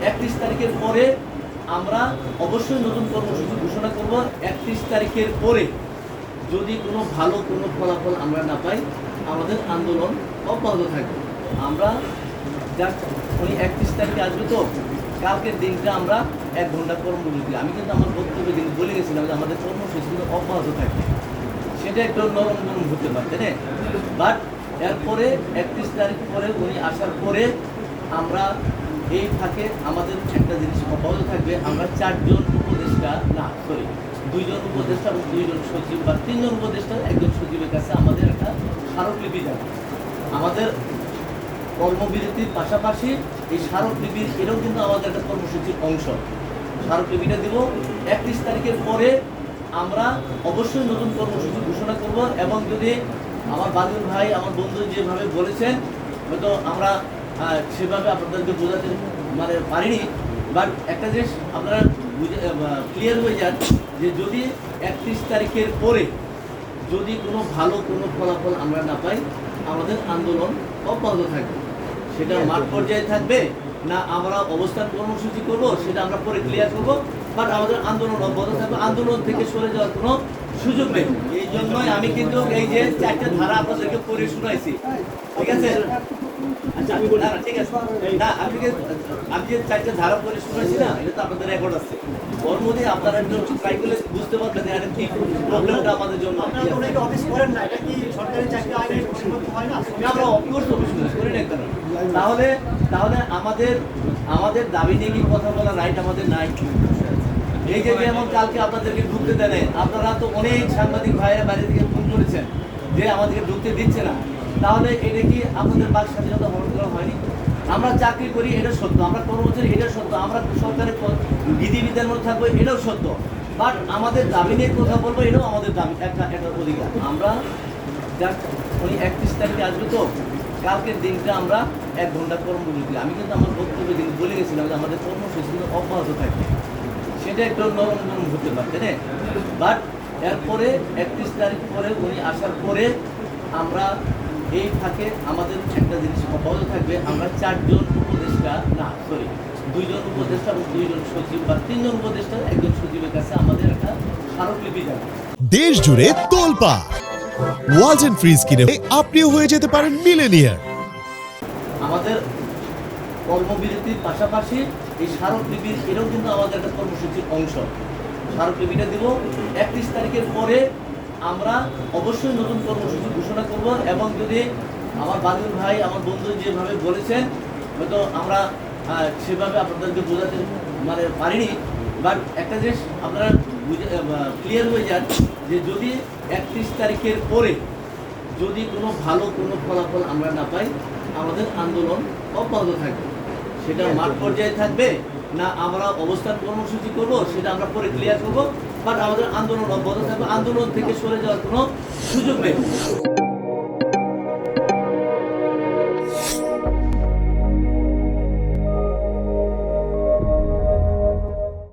31 তারিখের পরে আমরা অবশ্যই নতুন কর্মসূচি ঘোষণা করব। 31 তারিখের পরে যদি কোনো ভালো কোনো ফলাফল আমরা না পাই, আমাদের আন্দোলন অব্যাহত থাকবে। আমরা জাস্ট উনি 31 তারিখে আসবে, তো কালকের দিনটা আমরা 1 ঘন্টা কর্মবিরতি। আমি কিন্তু আমার বক্তব্যে কিন্তু বলে গেছিলাম যে আমাদের কর্মসূচি কিন্তু অব্যাহত থাকবে। সেটা একটু নরম নরম হতে পারতে না, বাট এরপরে 31 তারিখ পরে উনি আসার পরে আমরা এই ফাঁকে আমাদের একটা জিনিস অব্যাহত থাকবে। আমরা 4 জন উপদেষ্টা, না সরি 2 জন উপদেষ্টা এবং 2 জন সচিব বা 3 জন উপদেষ্টা, 1 জন সচিবের কাছে আমাদের একটা স্মারকলিপি যাবে। আমাদের কর্মবিরতির পাশাপাশি এই স্মারকলিপির এটাও কিন্তু আমাদের একটা কর্মসূচির অংশ। স্মারকলিপিটা দিব 31 তারিখের পরে আমরা অবশ্যই নতুন কর্মসূচি ঘোষণা করব। এবং যদি আমার বাদুর ভাই, আমার বন্ধু যেভাবে বলেছেন, হয়তো আমরা সেভাবে আপনাদেরকে বোঝাতে পারিনি, বাট একটা জিনিস আপনারা ক্লিয়ার হয়ে যান যে যদি 31 তারিখের পরে যদি কোনো ভালো কোনো ফলাফল আমরা না পাই, আমাদের আন্দোলন অব্যাহত থাকবে। সেটা মাঠ পর্যায়ে থাকবে না আমরা অবস্থান কর্মসূচি করব, সেটা আমরা পরে ক্লিয়ার করব, বাট আমাদের আন্দোলন অব্যাহত থাকবে। আন্দোলন থেকে সরে যাওয়ার কোনো সুযোগ নেই। এই জন্যই আমি কিন্তু এই যে 4টা ধারা আপনাদেরকে পড়ে শুনাইছি, ঠিক আছে? আচ্ছা না ঠিক আছে, না আমি যে 4টা ধারা পড়ে শুনাইছি না, এটা তো আপনাদের রেকর্ড আছে। ওর মধ্যে আপনারা একটু ট্রাই করলে বুঝতে পারবেন যে এটা কি প্রবলেমটা আমাদের জন্য। অফিস করেন না, এটা কি সরকারি চাকরি আইনের পরিবর্তন হয় না? আমরা অফকোর্স অফিস করি না কেন? তাহলে আমাদের দাবি নিয়ে কি কথা বলার রাইট আমাদের নাই? এই যে যেমন কালকে আপনাদেরকে ঢুকতে দেন, আপনারা তো অনেক সাংবাদিক ভাইয়েরা বাইরে থেকে ফোন করেছেন যে আমাদেরকে ঢুকতে দিচ্ছে না। তাহলে এটা কি আপনাদের বাক স্বাধীনতা হরণ করা হয়নি? আমরা চাকরি করি, এটা সত্য। আমরা কর্মচারী, এটা সত্য। আমরা সরকারের বিধিবিধানের মধ্যে থাকবো, এটাও সত্য। বাট আমাদের দাবি নিয়ে কথা বলবো, এটাও আমাদের দাবি, একটা অধিকার। আমরা জাস্ট উনি 31 তারিখে আসবে, তো কালকের দিনটা আমরা 1 ঘন্টা কর্মবিরতি। আমি কিন্তু আমার বক্তব্যে কিন্তু বলে গেছিলাম যে আমাদের কর্মসূচি কিন্তু অব্যাহত থাকবে। সেটা একটু নরম নরম হতে পারতে না, বাট এরপরে 31 তারিখ পরে উনি আসার পরে আমরা এই ফাঁকে আমাদের একটা জিনিস অব্যাহত থাকবে। আমরা 4 জন উপদেষ্টা, না সরি 2 জন উপদেষ্টা এবং 2 জন সচিব বা 3 জন উপদেষ্টা, 1 জন সচিবের কাছে আমাদের একটা স্মারকলিপি যাবে। দেশ জুড়ে তোলপাড় ওয়ালজ এন্ড ফ্রিজ কিনে আপনিও হয়ে যেতে পারেন মিলেনিয়ার। আমাদের কর্মবিরতির পাশাপাশি এই স্মারকলিপির এটাও কিন্তু আমাদের একটা কর্মসূচির অংশ। স্মারকলিপিটা দিব 31 তারিখের পরে আমরা অবশ্যই নতুন কর্মসূচি ঘোষণা করব। এবং যদি আমার বাদুর ভাই, আমার বন্ধু যেভাবে বলেছেন, হয়তো আমরা সেভাবে আপনাদেরকে বোঝাতে পারিনি, বাট একটা জিনিস আপনারা ক্লিয়ার হয়ে যান যে যদি 31 তারিখের পরে যদি কোনো ভালো কোনো ফলাফল আমরা না পাই, আমাদের আন্দোলন অব্যাহত থাকবে। সেটা মাঠ পর্যায়ে থাকবে না আমরা অবস্থান কর্মসূচি করব, সেটা আমরা পরে ক্লিয়ার করব, বাট আমাদের আন্দোলন অব্যাহত থাকবে। আন্দোলন থেকে সরে যাওয়ার কোনো সুযোগ নেই।